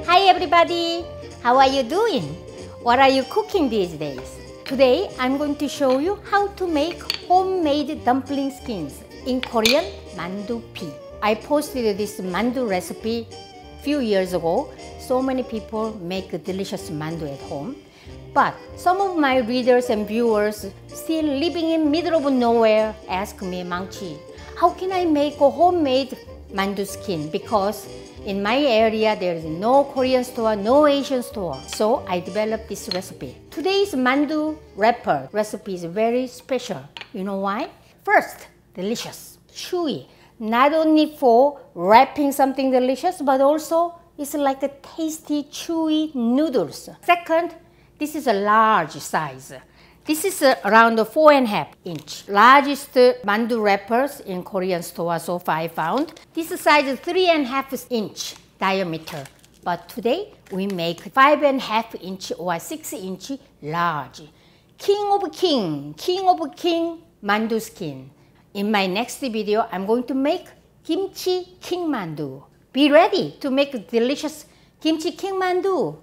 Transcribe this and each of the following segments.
Hi everybody! How are you doing? What are you cooking these days? Today I'm going to show you how to make homemade dumpling skins, in Korean, Mandu-pi. I posted this mandu recipe few years ago. So many people make delicious mandu at home. But some of my readers and viewers still living in middle of nowhere ask me, Maangchi, how can I make a homemade mandu skin? Because in my area, there is no Korean store, no Asian store. So I developed this recipe. Today's mandu wrapper recipe is very special. You know why? First, delicious, chewy. Not only for wrapping something delicious, but also it's like a tasty, chewy noodles. Second, this is a large size. This is around 4.5 inch. Largest mandu wrappers in Korean store so far I found. This size is 3.5 inch diameter. But today we make 5.5 inch or 6 inch large. King of king mandu skin. In my next video, I'm going to make kimchi king mandu. Be ready to make delicious kimchi king mandu.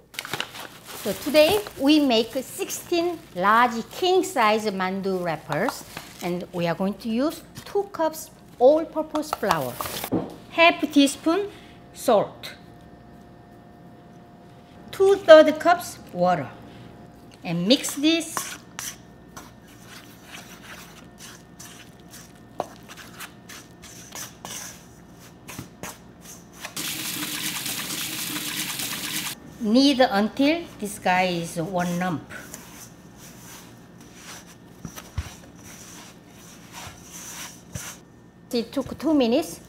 So today we make 16 large king size mandu wrappers, and we are going to use 2 cups all-purpose flour, half teaspoon salt, 2/3 cups water, and mix this. Knead until this guy is 1 lump. It took 2 minutes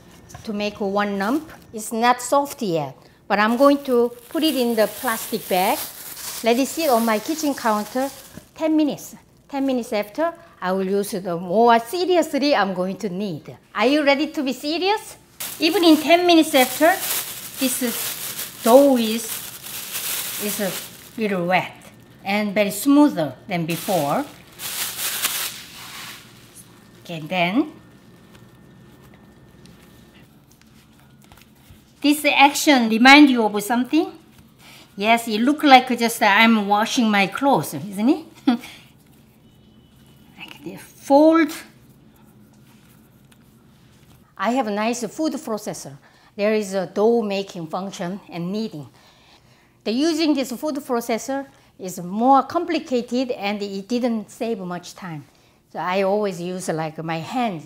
to make 1 lump. It's not soft yet, but I'm going to put it in the plastic bag. Let it sit on my kitchen counter 10 minutes. 10 minutes after, I will use it more seriously. I'm going to knead. Are you ready to be serious? Even in 10 minutes after, this dough is a little wet and very smoother than before. Okay, then this action reminds you of something? Yes, it looks like just I'm washing my clothes, isn't it? Like this. Fold. I have a nice food processor. There is a dough making function and kneading. Using this food processor is more complicated and it didn't save much time. So I always use like my hands.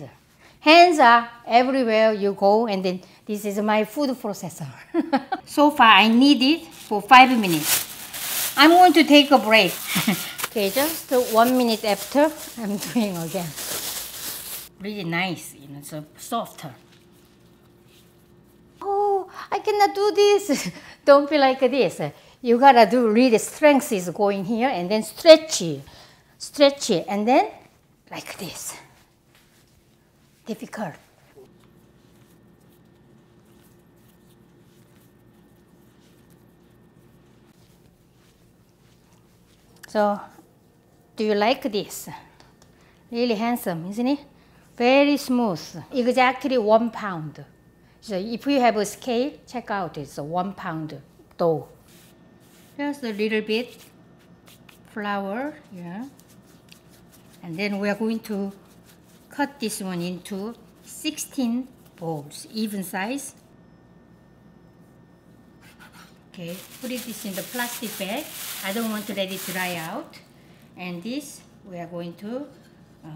Hands are everywhere you go, and then this is my food processor. So far I knead it for 5 minutes. I'm going to take a break. Okay, just 1 minute after I'm doing again. Really nice, so softer. Oh, I cannot do this. Don't be like this. You gotta do really strength is going here, and then stretch it, and then like this. Difficult. So, do you like this? Really handsome, isn't it? Very smooth. Exactly 1 pound. So if you have a scale, check out, it's 1 pound dough. Just a little bit flour, yeah. And then we are going to cut this one into 16 balls, even size. Okay, put this in the plastic bag. I don't want to let it dry out. And this we are going to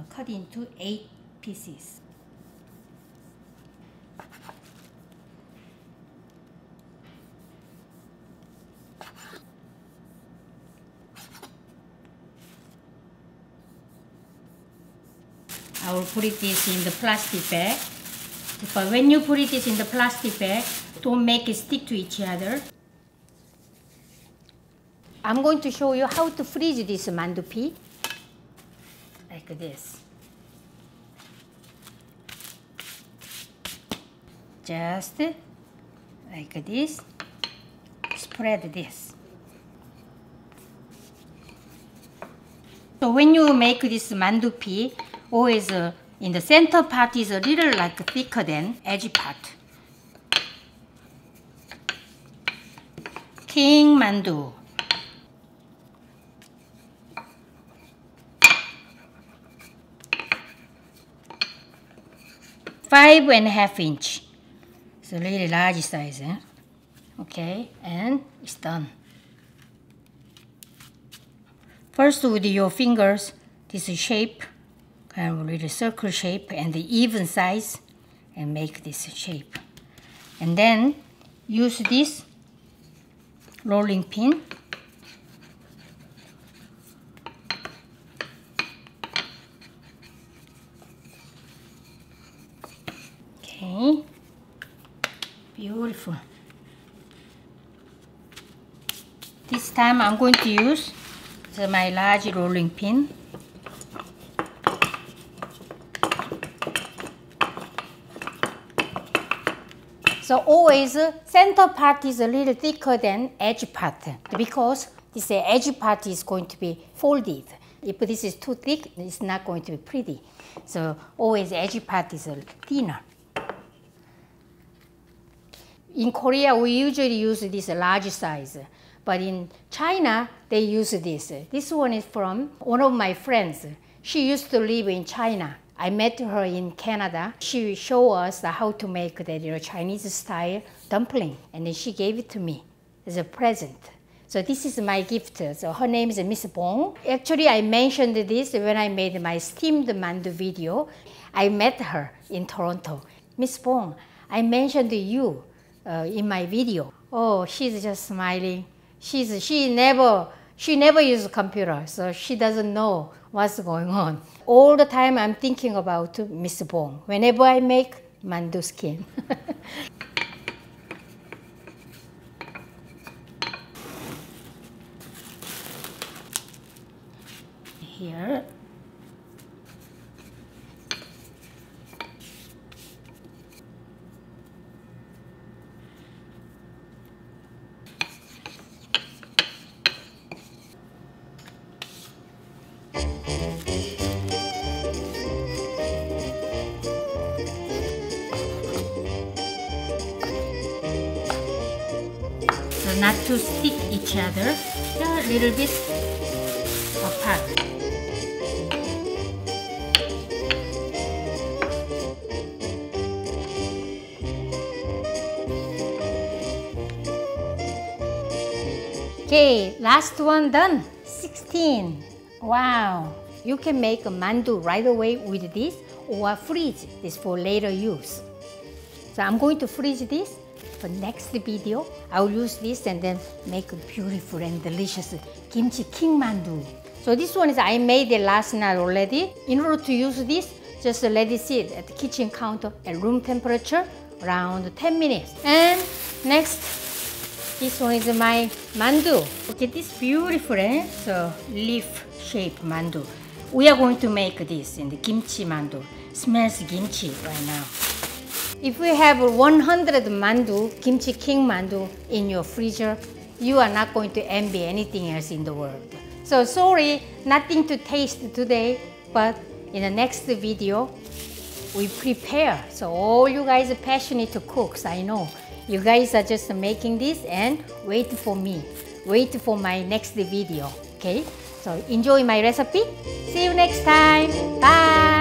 cut into 8 pieces. I will put this in the plastic bag. But when you put this in the plastic bag, don't make it stick to each other. I'm going to show you how to freeze this mandu-pi. Like this. Just like this. Spread this. So when you make this mandu-pi, always in the center part is a little like thicker than edge part. king mandu. 5.5 inch. It's a really large size, eh? Okay, and it's done. First, with your fingers, this shape, kind of little circle shape, and the even size, and make this shape. And then use this rolling pin. Okay, beautiful. This time I'm going to use my large rolling pin. So always center part is a little thicker than edge part because this edge part is going to be folded. If this is too thick, it's not going to be pretty. So always edge part is thinner. In Korea, we usually use this large size, but in China, they use this. This one is from one of my friends. She used to live in China. I met her in Canada. She showed us how to make the Chinese style dumpling, and then she gave it to me as a present. So this is my gift. So her name is Miss Bong. Actually, I mentioned this when I made my steamed mandu video. I met her in Toronto. Miss Bong, I mentioned you in my video. Oh, she's just smiling. She never uses computer, so she doesn't know what's going on. All the time I'm thinking about Miss Bong whenever I make mandu skin. Here. So not to stick each other, a little bit apart. Okay, last one done. 16. Wow. You can make a mandu right away with this or freeze this for later use. So I'm going to freeze this for next video. I'll use this and then make a beautiful and delicious kimchi king mandu. So this one is I made it last night already. In order to use this, just let it sit at the kitchen counter at room temperature around 10 minutes. And next, this one is my mandu. Look at this beautiful so leaf-shaped mandu. We are going to make this in the kimchi mandu. Smells kimchi right now. If you have 100 mandu, kimchi king mandu in your freezer, you are not going to envy anything else in the world. So sorry, nothing to taste today, but in the next video, we prepare. So all you guys are passionate cooks, I know. You guys are just making this and wait for me. Wait for my next video, okay? So enjoy my recipe. See you next time. Bye.